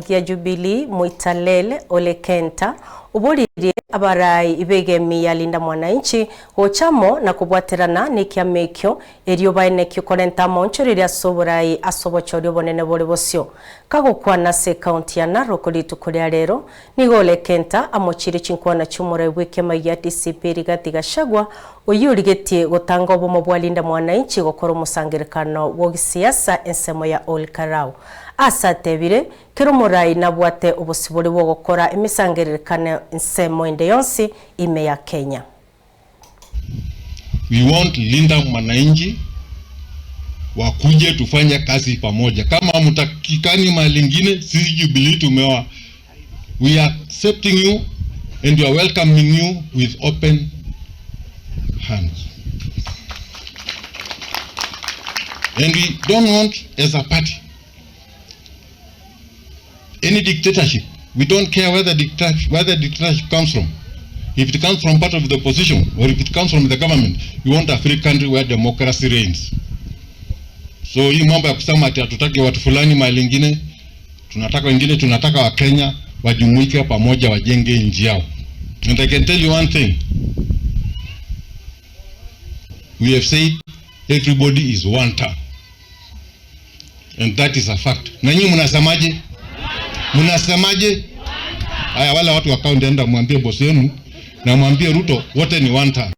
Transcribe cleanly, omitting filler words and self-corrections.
Gia Jubilee Mwitalel Ole Kenta uburirie abarai ibegemi ya Linda Mwananchi gochamo na kubwaterana nikiamekyo erio baenekyo korenta moncho riria soborai asobochori bonene bore bosio kagokwana se county ya Narok litukuria rero nigo Ole Kenta amochire chinkwana chumura wikema ya DCP Rigathi Gachagua oyurigetie gotanga obomo bwa Linda Mwananchi gokora musangirikano wo gisiasa ensemo ya Ol Karau asatebire kiromorai nabwate obosibori bwo gukora imisangiririkane nsemo inde yonsi ime ya Kenya. We want Linda Mwananchi wakuje tufanye kazi pamoja. Kama mtakikani mahali ingine, sisi Jubilee tumewa. We are accepting you and we are welcoming you with open hands. And we don't want as a party any dictatorship. We don't care where the dictatorship comes from. If it comes from part of the opposition or if it comes from the government, we want a free country where democracy reigns. So hii mambo ya kusema ati hatutaki watu fulani mahali ingine, tunataka wengine, tunataka wa Kenya wajumuike pamoja wajenge nchi yao. And I can tell you one thing. We have said everybody is one town. And that is a fact. Na nyinyi mnasemaje? Mnasemaje? Haya, wala watu wa kaunti enda mwambie bosi wenu na mwambie Ruto wote ni one town.